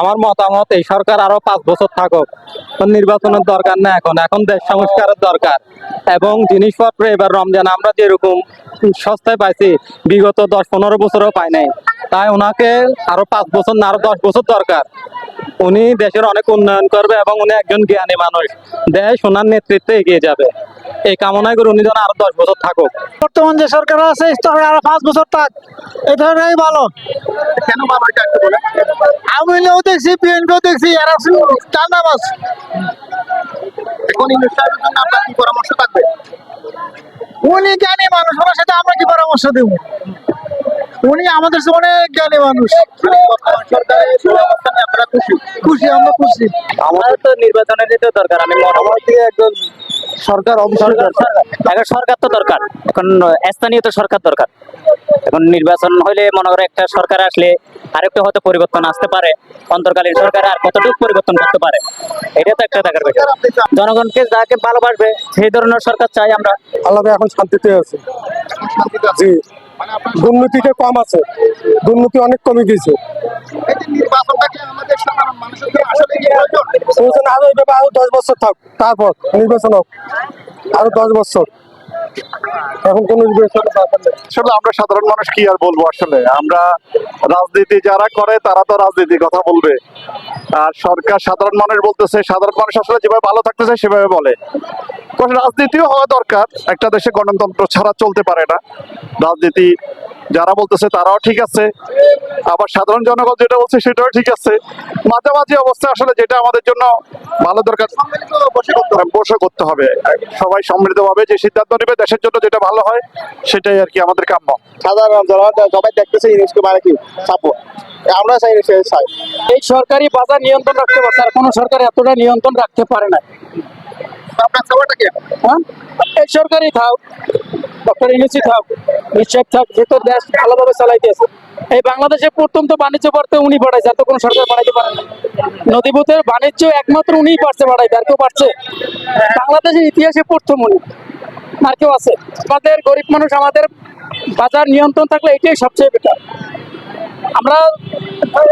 আমার মতামত এই সরকার আরো 5 বছর থাকুক। নির্বাচনের দরকার না, এখন এখন দেশ সংস্কারের দরকার। এবং জিনিসপত্র এবার রমজান আমরা যেরকম সস্তায় পাইছি বিগত 10-15 বছরও পাই নাই। তাই ওনাকে আরো 5 বছর না আরো 10 বছর দরকার। উনি দেশের অনেক উন্নয়ন করবে এবং উনি একজন জ্ঞানী মানুষ, দেশ ওনার নেতৃত্বে এগিয়ে যাবে। এই কামনায় করে উনি যেন আরো 10 বছর থাকুক। বর্তমান যে সরকার আছে আরো 5 বছর থাক, এই ধরনের ভালো। কেন ভালো এটা একটু বলেন। আমি নিয়েও দেখছি, বিএনপিও দেখছি, এরা চান্দাবাজ। এখন ইউনূস সাহেবের জন্য আপনার কি পরামর্শ থাকবে? উনি জ্ঞানী মানুষ, ওনার সাথে আমরা কি পরামর্শ দেব? উনি আমাদের চেয়ে অনেক জ্ঞানী মানুষ। বর্তমান সরকারের অবস্থা নিয়ে আপনারা খুশি? খুশি, আমরা খুশি। আমাদের তো নির্বাচনের তো দরকার। আমি মতামত দিয়ে একজন সরকার এখন সরকার তো দরকার, এখন স্থানীয় তো সরকার দরকার। এখন নির্বাচন হইলে মনে করো একটা সরকার আসলে আরেকটা হয়তো পরিবর্তন আসতে পারে। অন্তর্কালীন সরকার আর কতটুকু পরিবর্তন করতে পারে এটা তো একটা দেখার বিষয়। জনগণকে যাকে ভালোবাসবে সেই ধরনের সরকার চাই আমরা। আল্লাহ এখন শান্তিতে আছে। শান্তিতে আছে। জি, মানে আপনার দুর্নীতিটা কম আছে, দুর্নীতি অনেক কমে গেছে। এই যে নির্বাচনটাকে আমাদের সাধারণ মানুষের জন্য আসলে কি প্রয়োজন? আরো 10 বছর থাক, তারপর নির্বাচন হোক। আরো 10 বছর, এখন কোন নির্বাচনের দরকার নেই। আসলে আমরা সাধারণ মানুষ কি আর বলবো, আসলে আমরা রাজনীতি যারা করে তারা তো রাজনীতির কথা বলবে, আর সরকার সাধারণ মানুষ বলতেছে। সাধারণ মানুষ আসলে যেভাবে ভালো থাকতে চায় সেভাবে বলে। রাজনীতিও হওয়া দরকার, একটা দেশে গণতন্ত্র ছাড়া চলতে পারে না। রাজনীতি যারা বলতেছে তারাও ঠিক আছে, আবার সাধারণ জনগণ যেটা বলছে সেটাও ঠিক আছে। মাঝামাঝি অবস্থা আসলে যেটা আমাদের জন্য ভালো দরকার, বসে করতে হবে। সবাই সম্মিলিতভাবে যে সিদ্ধান্ত নেবে দেশের জন্য যেটা ভালো হয় সেটাই আর কি আমাদের কাম্য। সাধারণ জনগণ সবাই দেখতেছে ইউনেস্কো মানে কি ছাপো, আমরা চাই এই সরকারি বাজার নিয়ন্ত্রণ রাখতে পারছে, আর কোনো সরকার এতটা নিয়ন্ত্রণ রাখতে পারে না। আপনার খবরটা কি? হ্যাঁ, এই সরকারই থাক, ডক্টর ইউনূসই থাক, নিশ্চয় থাক, যেহেতু দেশ ভালোভাবে চালাইতেছে। এই বাংলাদেশে প্রথম তো বাণিজ্য বাড়তে উনি বাড়াইছে, আর তো কোনো সরকার বাড়াইতে পারে না। নদীপথের বাণিজ্য একমাত্র উনিই পারছে বাড়াইতে, আর কেউ পারছে? বাংলাদেশের ইতিহাসে প্রথম উনি, আর কেউ আছে? আমাদের গরিব মানুষ, আমাদের বাজার নিয়ন্ত্রণ থাকলে এটাই সবচেয়ে বেটার। আমরা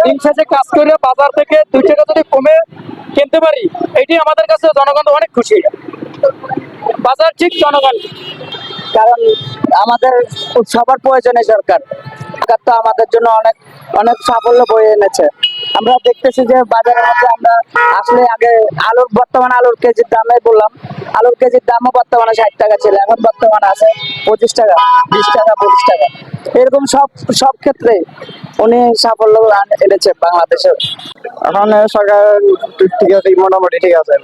দিন শেষে কাজ করে বাজার থেকে 2 টাকা যদি কমে কিনতে পারি, এটাই আমাদের কাছে জনগণ অনেক খুশি। বাজার ঠিক, জনগণ ঠিক। কারণ আমাদের সবার প্রয়োজনে সরকার তো আমাদের জন্য অনেক অনেক সাফল্য বয়ে এনেছে। আমরা দেখতেছি যে বাজারের মধ্যে আমরা আসলে আগে বর্তমানে আলুর কেজির দামে বললাম, আলুর কেজির দামও বর্তমানে 60 টাকা ছিল, এখন বর্তমানে আছে 25 টাকা, 20 টাকা, 25 টাকা। এরকম সব ক্ষেত্রে উনি সাফল্য এনেছে বাংলাদেশে। এখন সরকার ঠিক আছে, মোটামুটি ঠিক আছে।